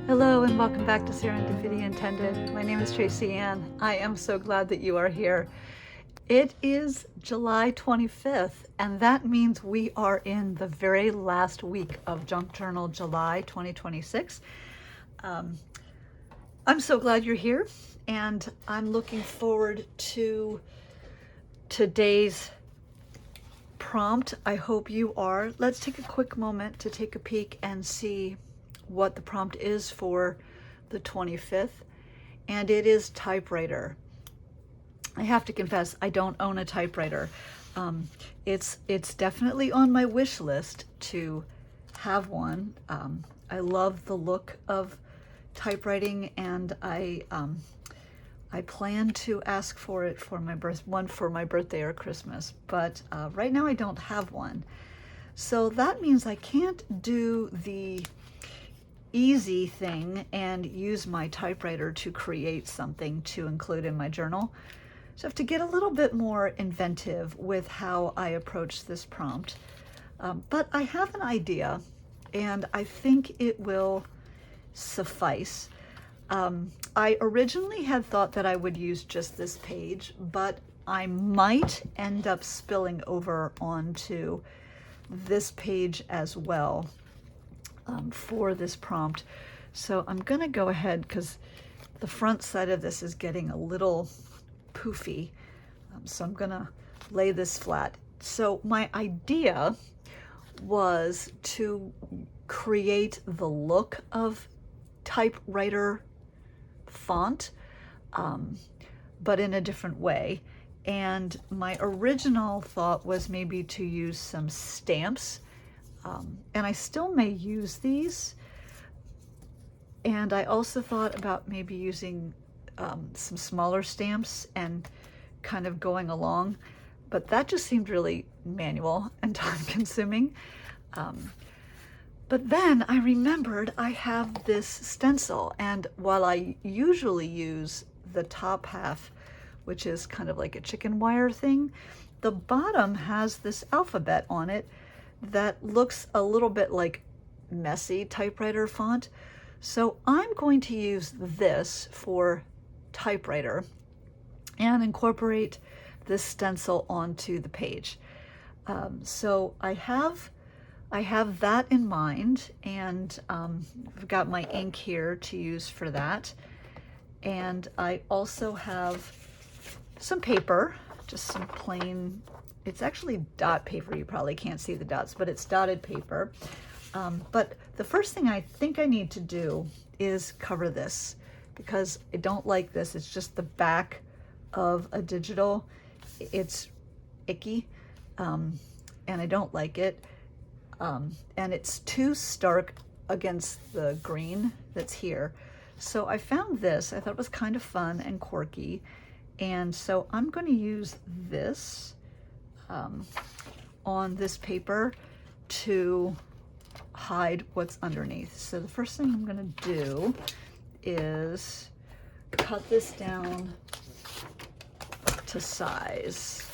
Hello and welcome back to Serendipity Intended. My name is Tracy Ann. I am so glad that you are here. It is July 25th, and that means we are in the very last week of Junk Journal July 2026. I'm so glad you're here, and I'm looking forward to today's prompt. I hope you are. Let's take a quick moment to take a peek and see what the prompt is for the 25th, and it is typewriter. I have to confess, I don't own a typewriter. It's definitely on my wish list to have one. I love the look of typewriting, and I plan to ask for it for my birthday or Christmas, but right now I don't have one. So that means I can't do the easy thing and use my typewriter to create something to include in my journal. So I have to get a little bit more inventive with how I approach this prompt. But I have an idea, and I think it will suffice. I originally had thought that I would use just this page, but I might end up spilling over onto this page as well. For this prompt. So I'm going to go ahead because the front side of this is getting a little poofy. So I'm going to lay this flat. So my idea was to create the look of typewriter font, but in a different way. And my original thought was maybe to use some stamps. And I still may use these. And I also thought about maybe using some smaller stamps and kind of going along, but that just seemed really manual and time consuming. But then I remembered I have this stencil, and while I usually use the top half, which is kind of like a chicken wire thing, the bottom has this alphabet on it that looks a little bit like messy typewriter font. So I'm going to use this for typewriter and incorporate this stencil onto the page. So I have that in mind, and I've got my ink here to use for that. And I also have some paper, just some plain, it's actually dot paper. You probably can't see the dots, but it's dotted paper. But the first thing I think I need to do is cover this, because I don't like this. It's just the back of a digital. It's icky, and I don't like it. And it's too stark against the green that's here. So I found this. I thought it was kind of fun and quirky. And so I'm going to use this on this paper to hide what's underneath. So the first thing I'm going to do is cut this down to size.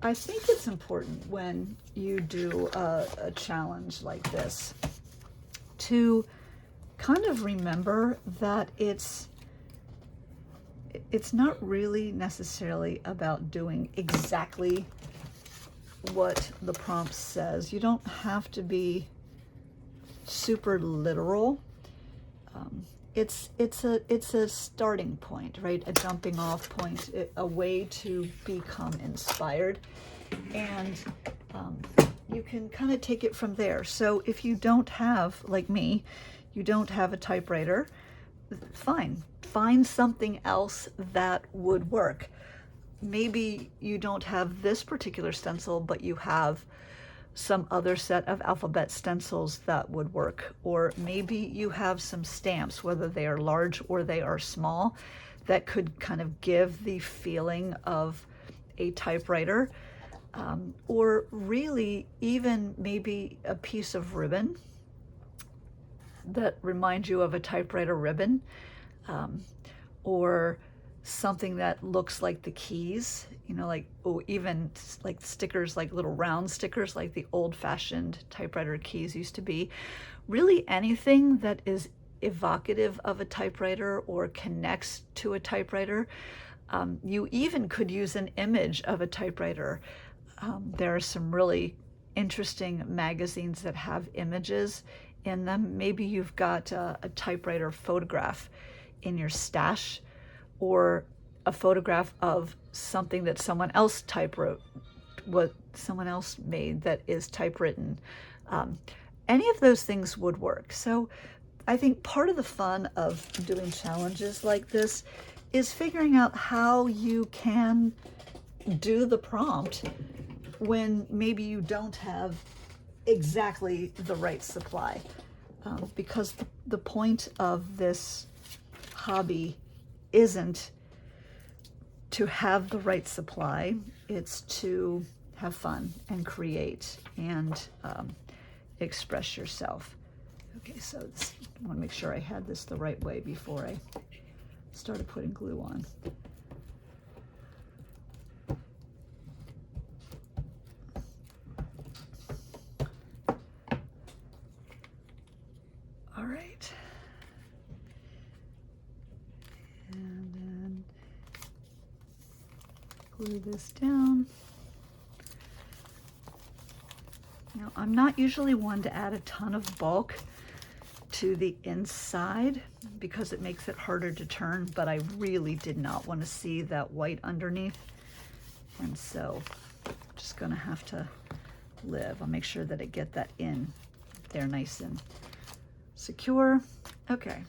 I think it's important when you do a challenge like this to kind of remember that it's not really necessarily about doing exactly what the prompt says. You don't have to be super literal. It's a starting point, right? A jumping off point, a way to become inspired, and you can kind of take it from there. So if you don't have, like me, you don't have a typewriter, fine. Find something else that would work. Maybe you don't have this particular stencil, but you have some other set of alphabet stencils that would work. Or maybe you have some stamps, whether they are large or they are small, that could kind of give the feeling of a typewriter. Or really even maybe a piece of ribbon that reminds you of a typewriter ribbon, or something that looks like the keys, you know, like, oh, even like stickers, like little round stickers, like the old-fashioned typewriter keys used to be. Really anything that is evocative of a typewriter or connects to a typewriter. You even could use an image of a typewriter. There are some really interesting magazines that have images in them. Maybe you've got a typewriter photograph in your stash, or a photograph of something that someone else typewrote, what someone else made that is typewritten. Any of those things would work. So I think part of the fun of doing challenges like this is figuring out how you can do the prompt when maybe you don't have exactly the right supply. Because the point of this hobby isn't to have the right supply, it's to have fun and create and express yourself. Okay, so this, I want to make sure I had this the right way before I started putting glue on. All right. And then glue this down. Now, I'm not usually one to add a ton of bulk to the inside because it makes it harder to turn, but I really did not want to see that white underneath. And so I'm just gonna have to live. I'll make sure that I get that in there nice and secure. Okay.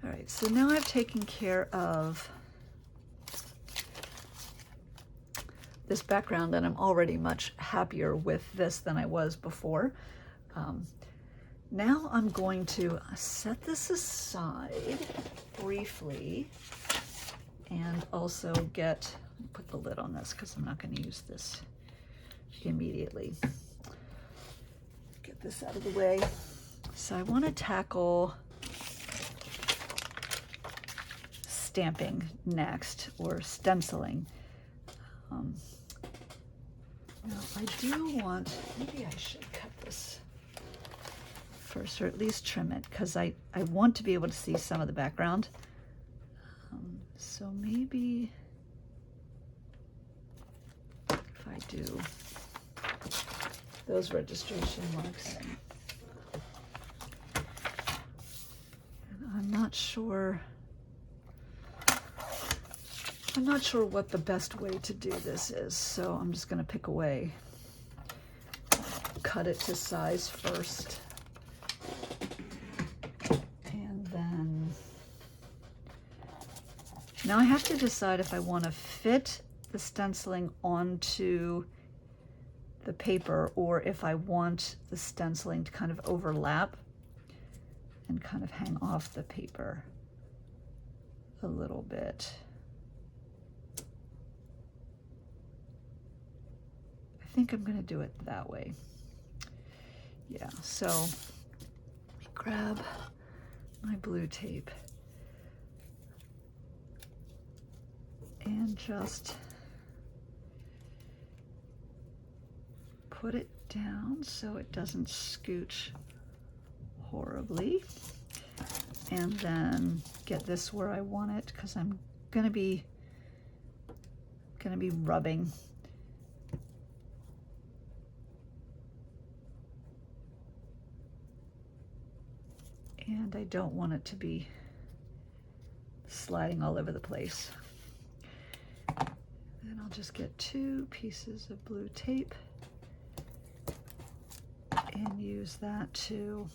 All right, so now I've taken care of this background, and I'm already much happier with this than I was before. Now I'm going to set this aside briefly and also put the lid on this because I'm not going to use this immediately. Get this out of the way. So I want to tackle stamping next, or stenciling. Now I do want, maybe I should cut this first, or at least trim it, because I want to be able to see some of the background. So maybe if I do those registration marks. And I'm not sure what the best way to do this is, so I'm just going to pick away. Cut it to size first. And then now I have to decide if I want to fit the stenciling onto the paper or if I want the stenciling to kind of overlap and kind of hang off the paper a little bit. I think I'm going to do it that way. Yeah, so let me grab my blue tape and just put it down so it doesn't scooch horribly, and then get this where I want it, because I'm going to be rubbing. And I don't want it to be sliding all over the place. Then I'll just get 2 pieces of blue tape and use that to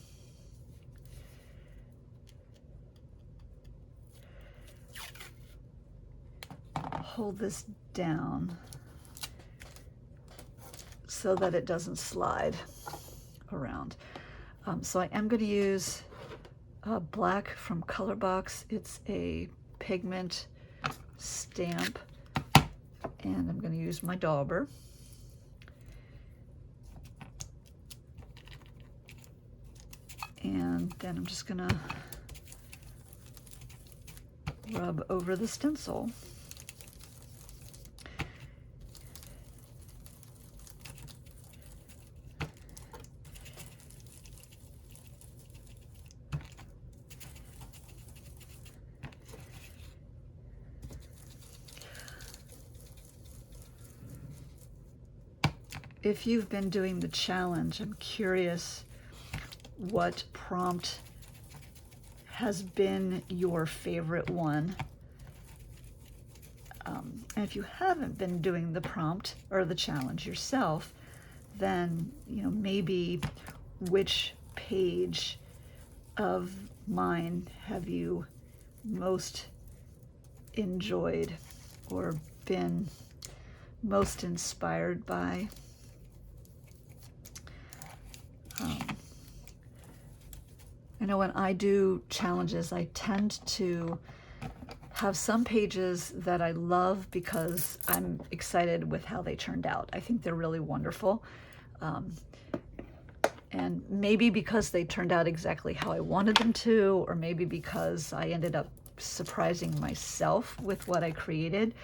hold this down so that it doesn't slide around. So I am going to use black from Colorbox. It's a pigment stamp, and I'm going to use my dauber. And then I'm just going to rub over the stencil. If you've been doing the challenge, I'm curious what prompt has been your favorite one. And if you haven't been doing the prompt or the challenge yourself, then maybe which page of mine have you most enjoyed or been most inspired by? I know when I do challenges, I tend to have some pages that I love because I'm excited with how they turned out. I think they're really wonderful. And maybe because they turned out exactly how I wanted them to, or maybe because I ended up surprising myself with what I created.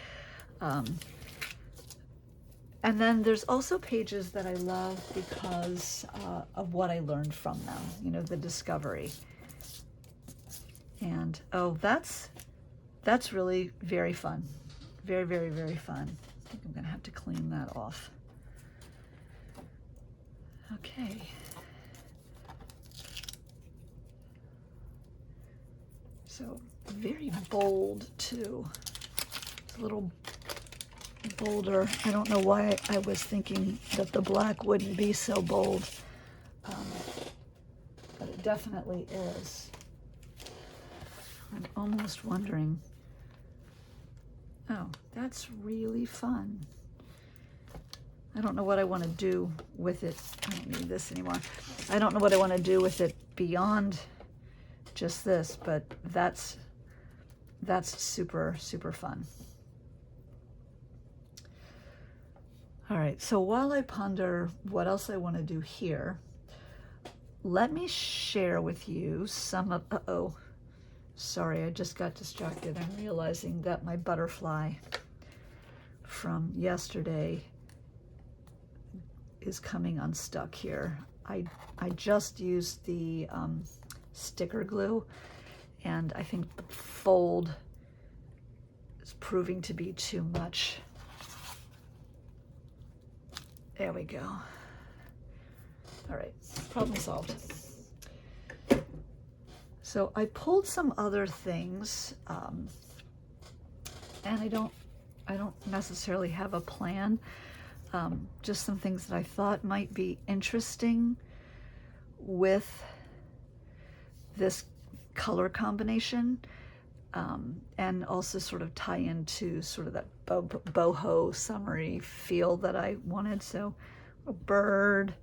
And then there's also pages that I love because of what I learned from them, the discovery. And oh, that's really very fun. Very, very, very fun. I think I'm gonna have to clean that off. Okay. So very bold too. It's a little bolder. I don't know why I was thinking that the black wouldn't be so bold, but it definitely is. I'm almost wondering, oh, that's really fun. I don't know what I want to do with it. I don't need this anymore. I don't know what I want to do with it beyond just this, but that's super, super fun. All right, so while I ponder what else I want to do here, let me share with you some of, uh-oh, sorry, I just got distracted. I'm realizing that my butterfly from yesterday is coming unstuck here. I just used the sticker glue, and I think the fold is proving to be too much. There we go. All right, problem solved. So I pulled some other things, and I don't necessarily have a plan. Just some things that I thought might be interesting with this color combination, and also sort of tie into sort of that boho summery feel that I wanted. So a bird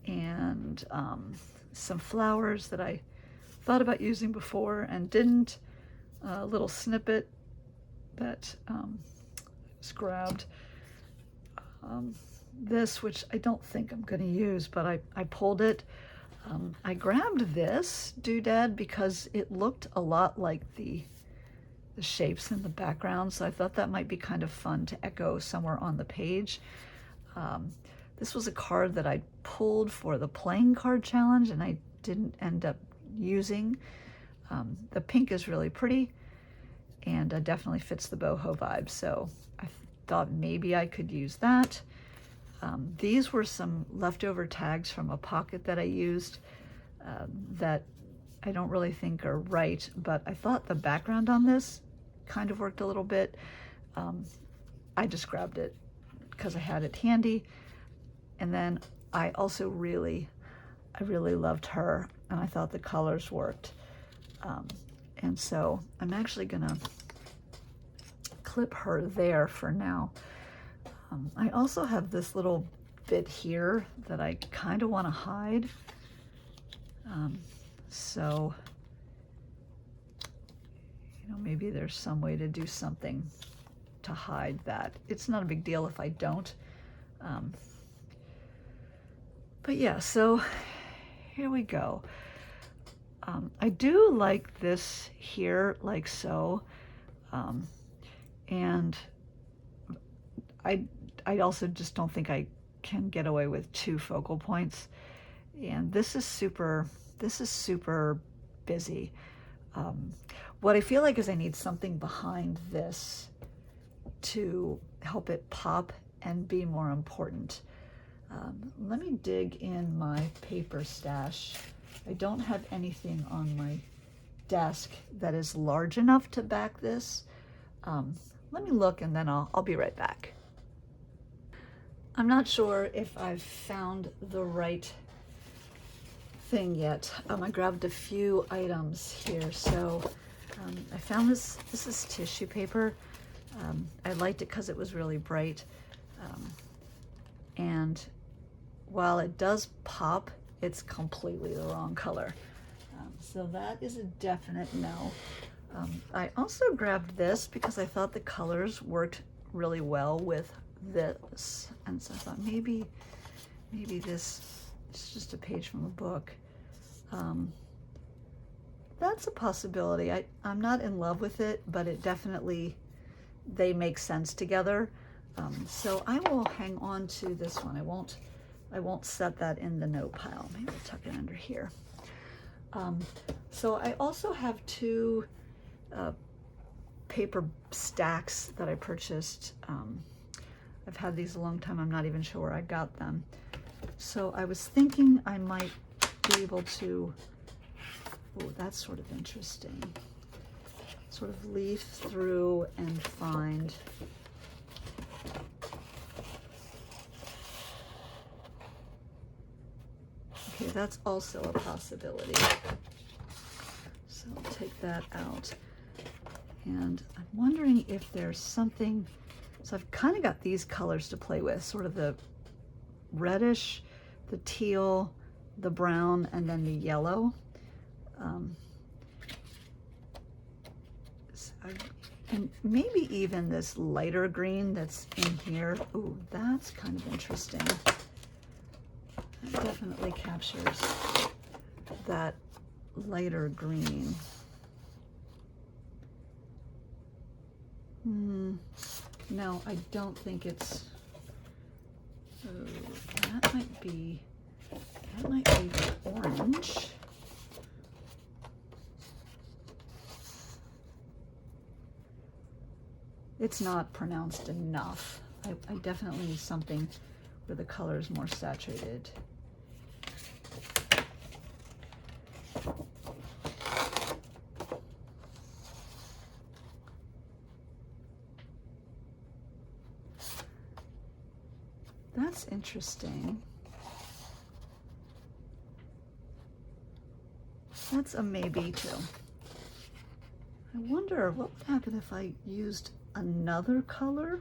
and some flowers that I thought about using before and didn't. A little snippet that was grabbed. This, which I don't think I'm going to use, but I pulled it. I grabbed this doodad because it looked a lot like the shapes in the background, so I thought that might be kind of fun to echo somewhere on the page. This was a card that I pulled for the playing card challenge, and I didn't end up using. The pink is really pretty, and definitely fits the boho vibe, so I thought maybe I could use that. These were some leftover tags from a pocket that I used that I don't really think are right, but I thought the background on this kind of worked a little bit. I just grabbed it because I had it handy. And then I also really loved her, and I thought the colors worked. And so I'm actually gonna clip her there for now. I also have this little bit here that I kind of want to hide. So, maybe there's some way to do something to hide that. It's not a big deal if I don't. But yeah, so here we go. I do like this here, like so, and I also just don't think I can get away with 2 focal points. And this is super busy. What I feel like is I need something behind this to help it pop and be more important. Let me dig in my paper stash. I don't have anything on my desk that is large enough to back this. Let me look and then I'll be right back. I'm not sure if I've found the right thing yet. I grabbed a few items here. So I found this is tissue paper. I liked it because it was really bright. And while it does pop, it's completely the wrong color. So that is a definite no. I also grabbed this because I thought the colors worked really well with this. And so I thought maybe this is just a page from a book. That's a possibility. I'm not in love with it, but it definitely, they make sense together. So I will hang on to this one. I won't set that in the note pile. Maybe I'll tuck it under here. So I also have 2 paper stacks that I purchased. I've had these a long time. I'm not even sure where I got them. So I was thinking I might be able to, oh, that's sort of interesting. Sort of leaf through and find okay, that's also a possibility. So I'll take that out. And I'm wondering if there's something, so I've kind of got these colors to play with, sort of the reddish, the teal, the brown, and then the yellow. And maybe even this lighter green that's in here. Ooh, that's kind of interesting. It definitely captures that lighter green. No, I don't think it's, oh, that might be orange. It's not pronounced enough. I definitely need something where the color is more saturated. That's interesting. That's a maybe too. I wonder what would happen if I used another color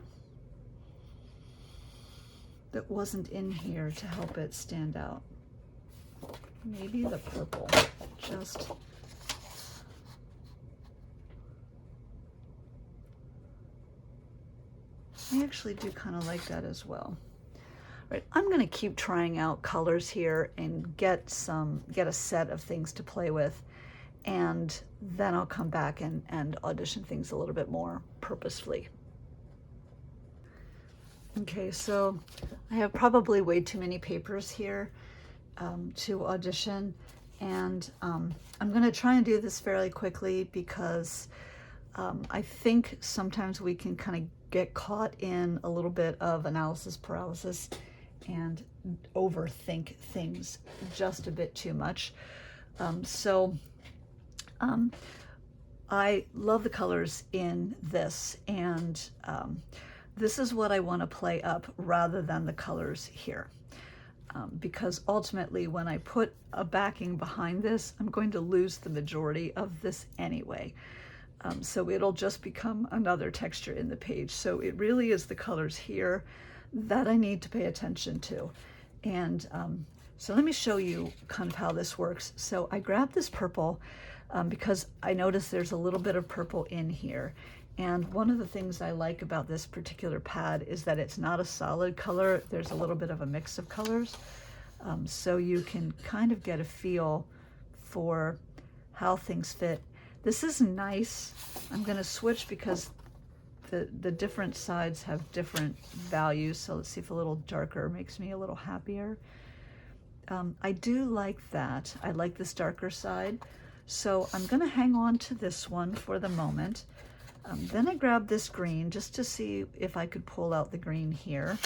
that wasn't in here to help it stand out. Maybe the purple. Just I actually do kind of like that as well. Right, I'm going to keep trying out colors here and get a set of things to play with, and then I'll come back and audition things a little bit more purposefully. Okay, so I have probably way too many papers here to audition, and I'm going to try and do this fairly quickly because I think sometimes we can kind of get caught in a little bit of analysis paralysis and overthink things just a bit too much. I love the colors in this, and this is what I want to play up rather than the colors here. Because ultimately when I put a backing behind this, I'm going to lose the majority of this anyway. So it'll just become another texture in the page. So it really is the colors here that I need to pay attention to. And so let me show you kind of how this works. So I grabbed this purple because I noticed there's a little bit of purple in here. And one of the things I like about this particular pad is that it's not a solid color. There's a little bit of a mix of colors. So you can kind of get a feel for how things fit. This is nice. I'm gonna switch because the different sides have different values. So let's see if a little darker makes me a little happier. I do like that. I like this darker side. So I'm gonna hang on to this one for the moment. Then I grabbed this green just to see if I could pull out the green here.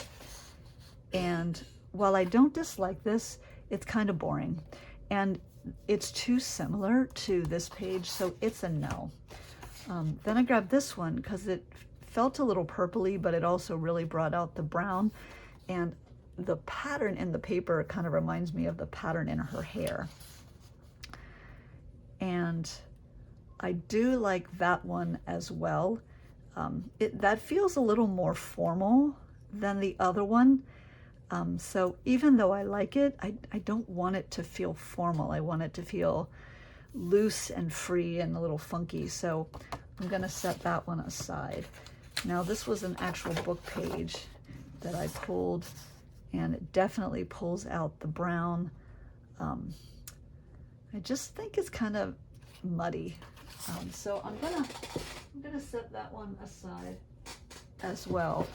And while I don't dislike this, it's kind of boring. And it's too similar to this page, so it's a no. Then I grabbed this one because it felt a little purpley, but it also really brought out the brown. And the pattern in the paper kind of reminds me of the pattern in her hair. And I do like that one as well. That feels a little more formal than the other one. So even though I like it, I don't want it to feel formal. I want it to feel loose and free and a little funky. So I'm gonna set that one aside. Now this was an actual book page that I pulled, and it definitely pulls out the brown. I just think it's kind of muddy. So I'm gonna set that one aside as well.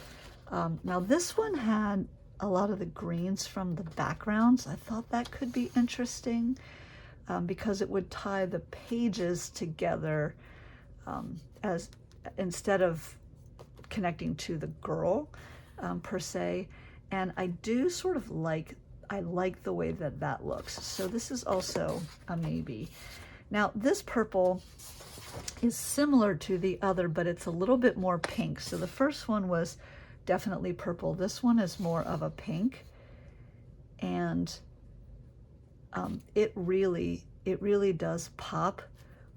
Now this one had a lot of the greens from the backgrounds. I thought that could be interesting because it would tie the pages together as instead of connecting to the girl per se. And I do sort of like the way that that looks. So this is also a maybe. Now this purple is similar to the other, but it's a little bit more pink. So the first one was definitely purple. This one is more of a pink, and it really does pop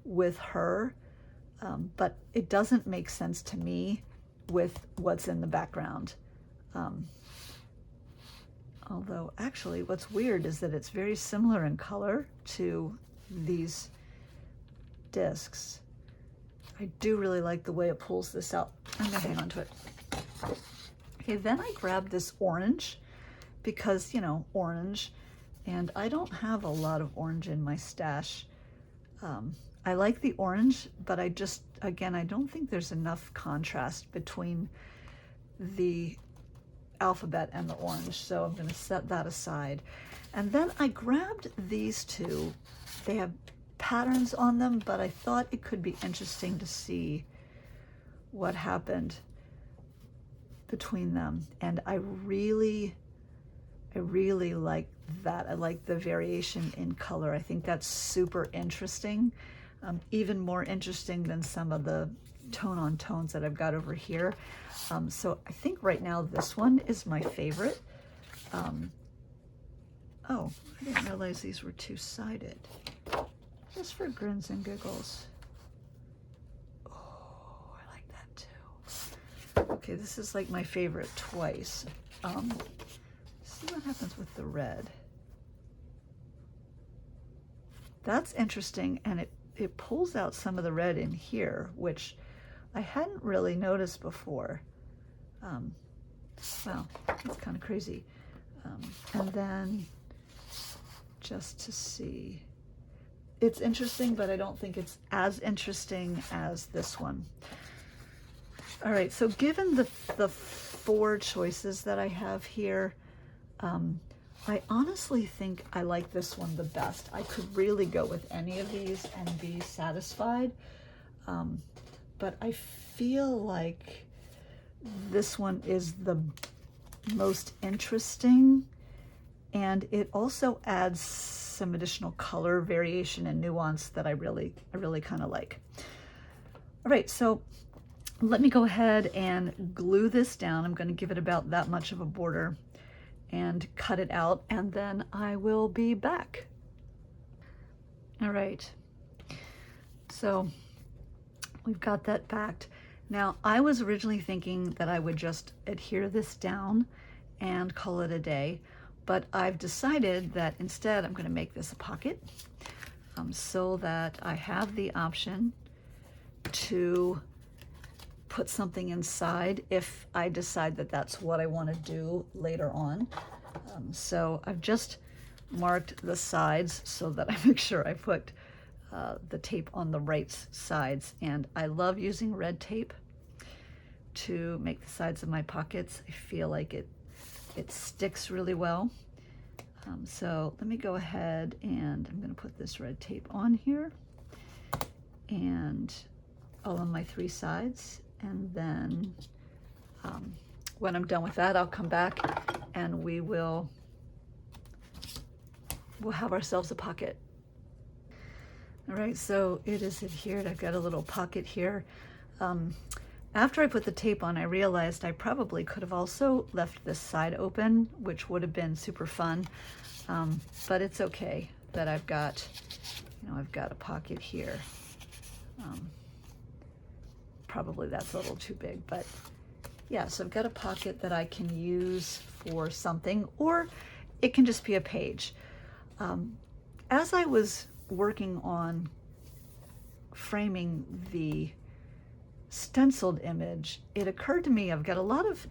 with her, but it doesn't make sense to me with what's in the background. Although actually what's weird is that it's very similar in color to these discs. I do really like the way it pulls this out. I'm gonna hang on to it. Okay, then I grabbed this orange because, you know, orange, and I don't have a lot of orange in my stash. I like the orange, but I don't think there's enough contrast between the alphabet and the orange, so I'm gonna set that aside. And then I grabbed these two. They have patterns on them, but I thought it could be interesting to see what happened between them. And I really like that. I like the variation in color. I think that's super interesting, even more interesting than some of the tone on tones that I've got over here. So I think right now this one is my favorite. Oh, I didn't realize these were two-sided. Just for grins and giggles. Oh, I like that too. Okay, this is like my favorite twice. See what happens with the red. That's interesting, and it pulls out some of the red in here, which I hadn't really noticed before. Wow, that's kind of crazy. And then just to see, it's interesting, but I don't think it's as interesting as this one. All right, so given the four choices that I have here, I honestly think I like this one the best. I could really go with any of these and be satisfied, but I feel like this one is the most interesting, and it also adds some additional color variation and nuance that I really kind of like. All right, so let me go ahead and glue this down. I'm going to give it about that much of a border and cut it out, and then I will be back. All right, so we've got that backed. Now, I was originally thinking that I would just adhere this down and call it a day, but I've decided that instead I'm going to make this a pocket so that I have the option to put something inside if I decide that that's what I want to do later on. So I've just marked the sides so that I make sure I put the tape on the right sides, and I love using red tape to make the sides of my pockets. I feel like it sticks really well. So let me go ahead and I'm going to put this red tape on here and all on my 3 sides, and then when I'm done with that, I'll come back and we'll have ourselves a pocket. All right, so it is adhered. I've got a little pocket here. After I put the tape on, I realized I probably could have also left this side open, which would have been super fun. But it's okay that I've got a pocket here. Probably that's a little too big, but yeah, so I've got a pocket that I can use for something, or it can just be a page. As I was working on framing the stenciled image, it occurred to me I've got a lot of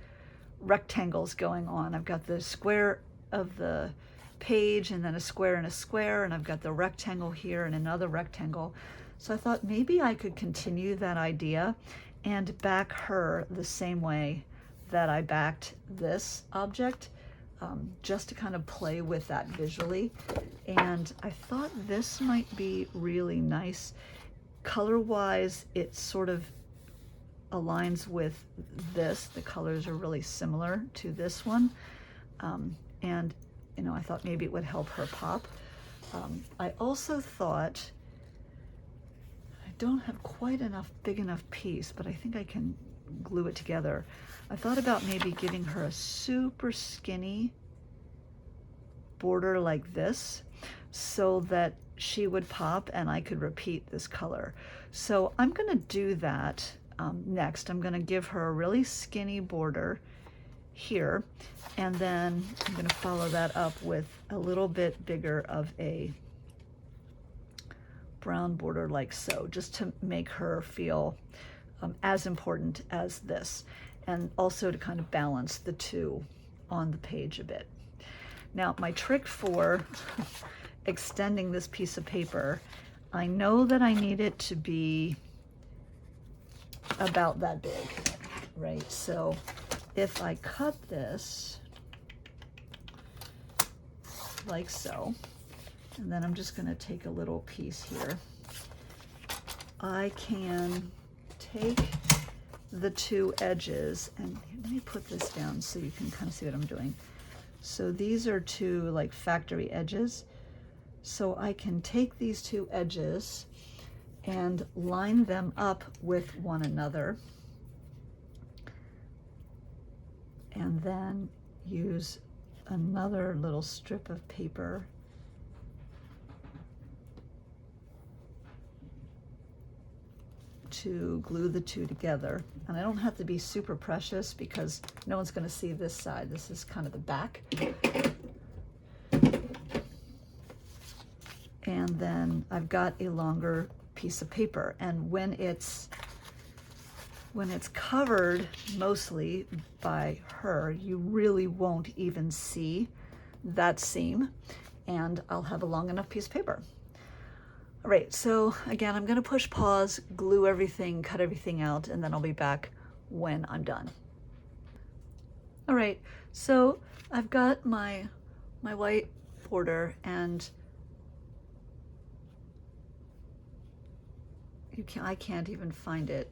rectangles going on. I've got the square of the page and then a square and a square, and I've got the rectangle here and another rectangle. So I thought maybe I could continue that idea and back her the same way that I backed this object, just to kind of play with that visually. And I thought this might be really nice. Color-wise, it sort of aligns with this. The colors are really similar to this one. And I thought maybe it would help her pop. I also thought, I don't have quite enough big enough piece, but I think I can glue it together. I thought about maybe giving her a super skinny border like this so that she would pop and I could repeat this color. So I'm gonna do that next. I'm gonna give her a really skinny border here, and then I'm gonna follow that up with a little bit bigger of a brown border like so, just to make her feel as important as this, and also to kind of balance the two on the page a bit. Now, my trick for extending this piece of paper, I know that I need it to be about that big, right? So if I cut this like so, and then I'm just going to take a little piece here, I can take the 2 edges, and let me put this down so you can kind of see what I'm doing. So these are 2 like factory edges. So I can take these 2 edges and line them up with one another, and then use another little strip of paper to glue the 2 together. And I don't have to be super precious because no one's going to see this side. This is kind of the back. And then I've got a longer piece of paper, and when it's covered mostly by her, you really won't even see that seam, and I'll have a long enough piece of paper. All right, so again, I'm gonna push pause, glue everything, cut everything out, and then I'll be back when I'm done. All right, so I've got my white border, and I can't even find it.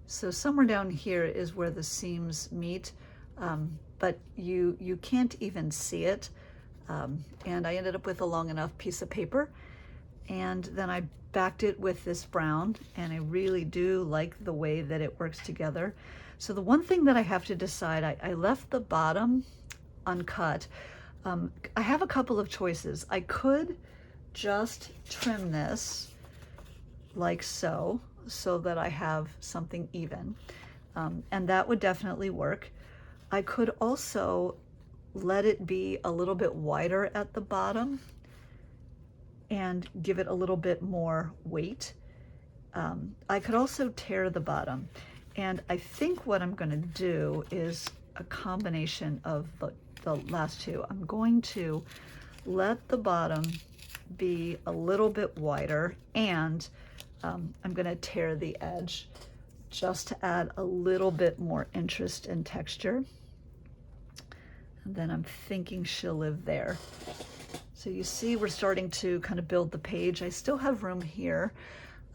So somewhere down here is where the seams meet, but you can't even see it. And I ended up with a long enough piece of paper, and then I backed it with this brown, and I really do like the way that it works together. So the one thing that I have to decide, I left the bottom uncut. I have a couple of choices. I could just trim this like so that I have something even, and that would definitely work. I could also let it be a little bit wider at the bottom and give it a little bit more weight. I could also tear the bottom, and I think what I'm going to do is a combination of the last 2. I'm going to let the bottom be a little bit wider, and I'm going to tear the edge just to add a little bit more interest and texture. And then I'm thinking she'll live there. So you see we're starting to kind of build the page. I still have room here.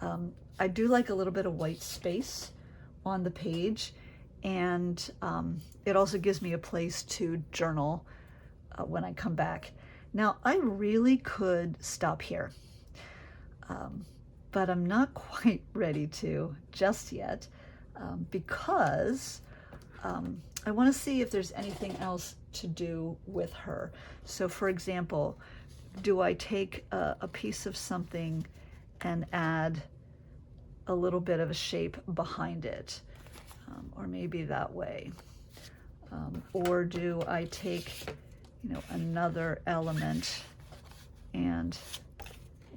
I do like a little bit of white space on the page, and it also gives me a place to journal when I come back. Now, I really could stop here, but I'm not quite ready to just yet, because I want to see if there's anything else to do with her. So for example, do I take a piece of something and add a little bit of a shape behind it, or maybe that way, or do I take, you know, another element and,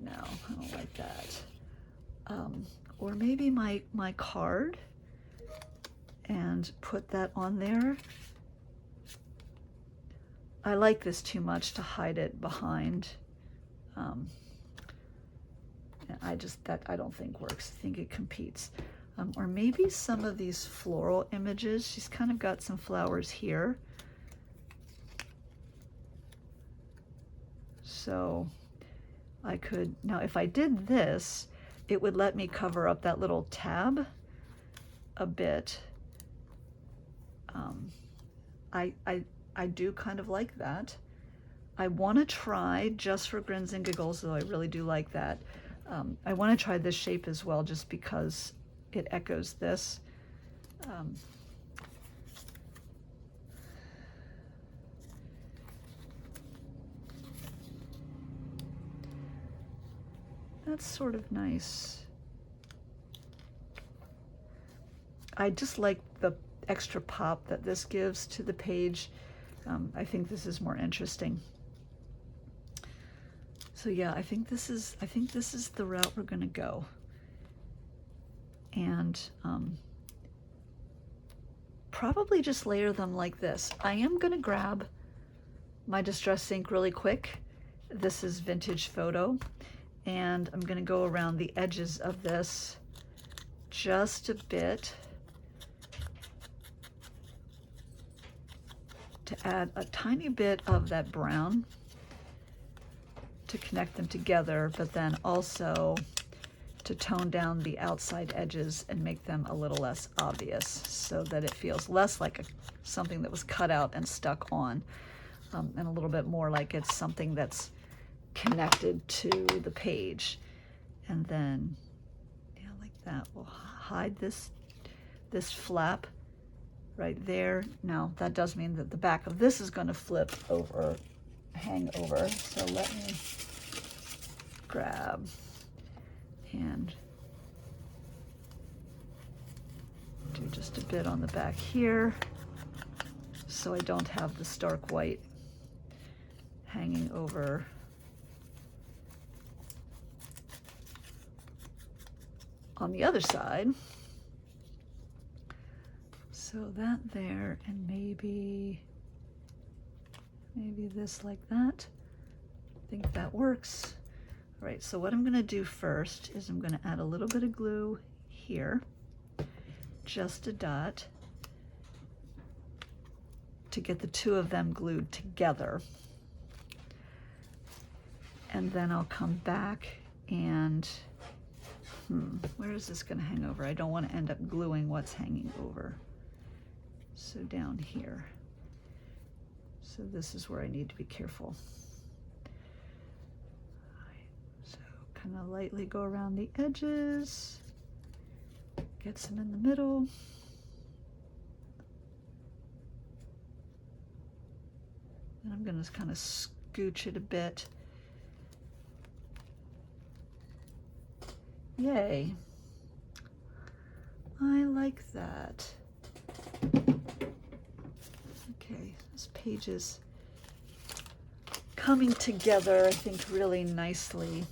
no, I don't like that, or maybe my card and put that on there. I like this too much to hide it behind. I don't think works. I think it competes. Or maybe some of these floral images. She's kind of got some flowers here. So I could, now if I did this, it would let me cover up that little tab a bit. I do kind of like that. I want to try, just for grins and giggles, though I really do like that, I want to try this shape as well, just because it echoes this. That's sort of nice. I just like the extra pop that this gives to the page. I think this is more interesting. So yeah, I think this is the route we're gonna go. And probably just layer them like this. I am gonna grab my Distress ink really quick. This is Vintage Photo, and I'm gonna go around the edges of this just a bit to add a tiny bit of that brown to connect them together, but then also to tone down the outside edges and make them a little less obvious, so that it feels less like something that was cut out and stuck on, and a little bit more like it's something that's connected to the page. And then, yeah, like that. We'll hide this flap right there. Now that does mean that the back of this is going to flip over, hang over. So let me grab and do just a bit on the back here, so I don't have the stark white hanging over. On the other side. So that there, and maybe this like that. I think that works. All right, so what I'm gonna do first is I'm gonna add a little bit of glue here, just a dot, to get the two of them glued together. And then I'll come back and, where is this gonna hang over? I don't wanna end up gluing what's hanging over. So down here. So this is where I need to be careful. So kind of lightly go around the edges, get some in the middle. And I'm gonna kind of scooch it a bit. Yay. I like that. Okay, this page is coming together, I think, really nicely.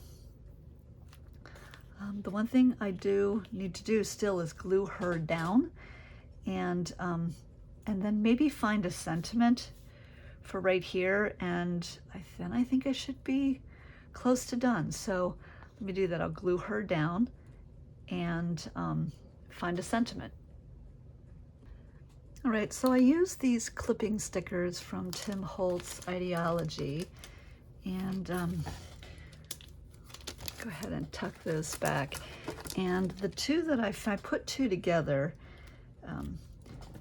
The one thing I do need to do still is glue her down, and then maybe find a sentiment for right here, and then I think I should be close to done. So let me do that. I'll glue her down and find a sentiment. All right, so I use these clipping stickers from Tim Holtz Ideology, and go ahead and tuck those back. And the two that I put two together,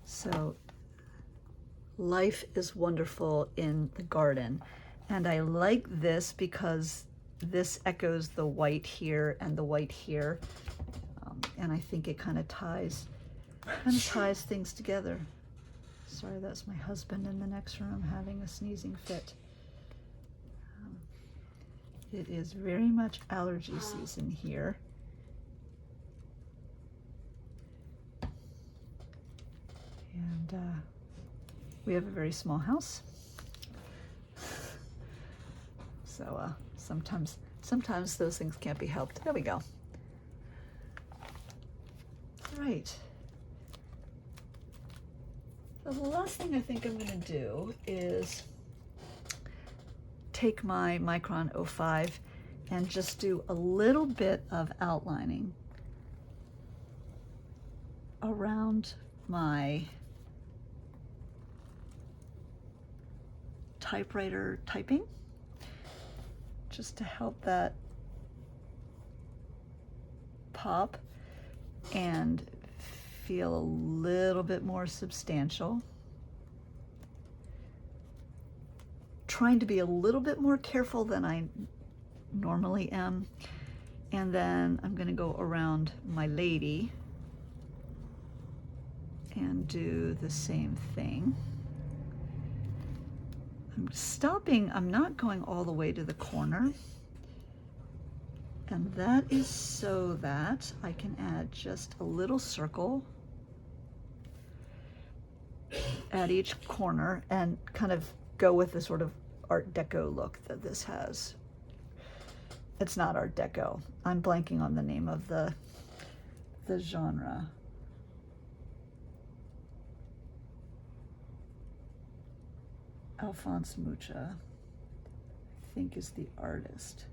so life is wonderful in the garden. And I like this because this echoes the white here and the white here. And I think it kind of ties things together. Sorry, that's my husband in the next room having a sneezing fit. It is very much allergy season here. And we have a very small house. So sometimes those things can't be helped. There we go. All right. So the last thing I think I'm going to do is take my Micron 05 and just do a little bit of outlining around my typewriter typing, just to help that pop and feel a little bit more substantial. Trying to be a little bit more careful than I normally am. And then I'm going to go around my lady and do the same thing. I'm stopping, I'm not going all the way to the corner. And that is so that I can add just a little circle at each corner and kind of go with the sort of Art Deco look that this has. It's not Art Deco. I'm blanking on the name of the genre. Alphonse Mucha, I think, is the artist.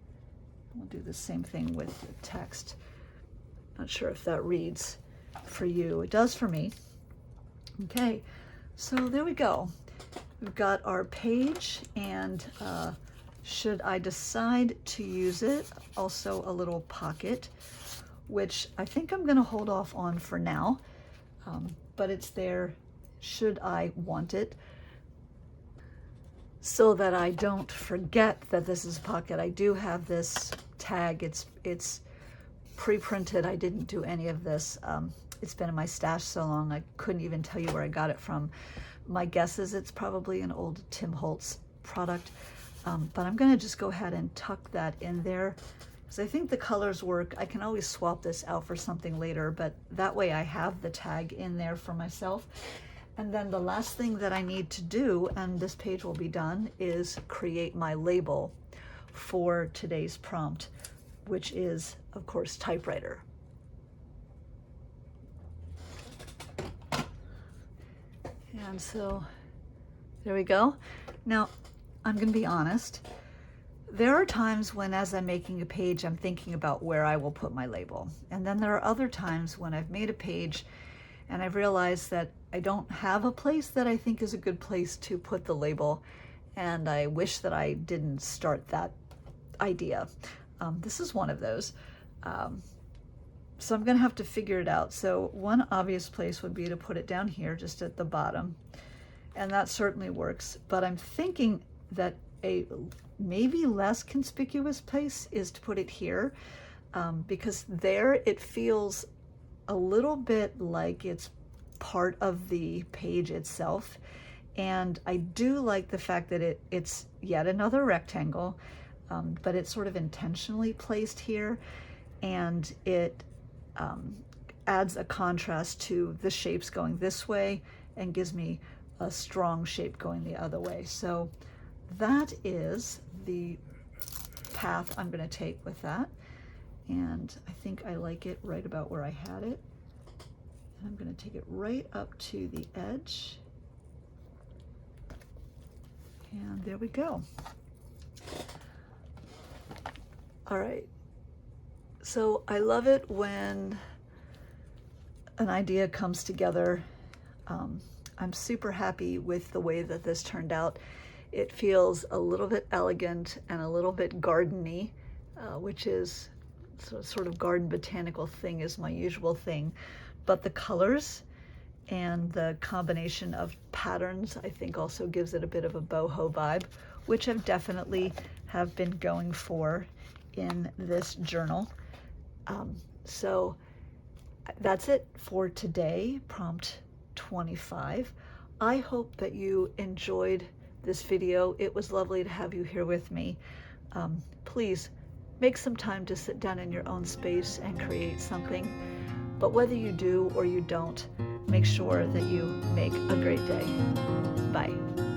We'll do the same thing with the text. Not sure if that reads for you. It does for me. Okay, so there we go. We've got our page, and should I decide to use it, also a little pocket, which I think I'm going to hold off on for now, but it's there should I want it, so that I don't forget that this is a pocket. I do have this tag. It's pre-printed. I didn't do any of this. It's been in my stash so long I couldn't even tell you where I got it from. My guess is it's probably an old Tim Holtz product, but I'm going to just go ahead and tuck that in there because I think the colors work. I can always swap this out for something later, but that way I have the tag in there for myself. And then the last thing that I need to do, and this page will be done, is create my label for today's prompt, which is, of course, typewriter. And so there we go. Now, I'm going to be honest. There are times when, as I'm making a page, I'm thinking about where I will put my label. And then there are other times when I've made a page and I've realized that I don't have a place that I think is a good place to put the label, and I wish that I didn't start that idea. This is one of those. So I'm going to have to figure it out. So one obvious place would be to put it down here, just at the bottom, and that certainly works. But I'm thinking that a maybe less conspicuous place is to put it here, because there it feels a little bit like it's part of the page itself. And I do like the fact that it's yet another rectangle, but it's sort of intentionally placed here, and it adds a contrast to the shapes going this way and gives me a strong shape going the other way. So that is the path I'm going to take with that. And I think I like it right about where I had it. And I'm going to take it right up to the edge. And there we go. All right. So I love it when an idea comes together. I'm super happy with the way that this turned out. It feels a little bit elegant and a little bit garden-y, which is sort of garden botanical thing is my usual thing. But the colors and the combination of patterns, I think, also gives it a bit of a boho vibe, which I've definitely have been going for in this journal. So that's it for today, prompt 25. I hope that you enjoyed this video. It was lovely to have you here with me. Please make some time to sit down in your own space and create something. But whether you do or you don't, make sure that you make a great day. Bye.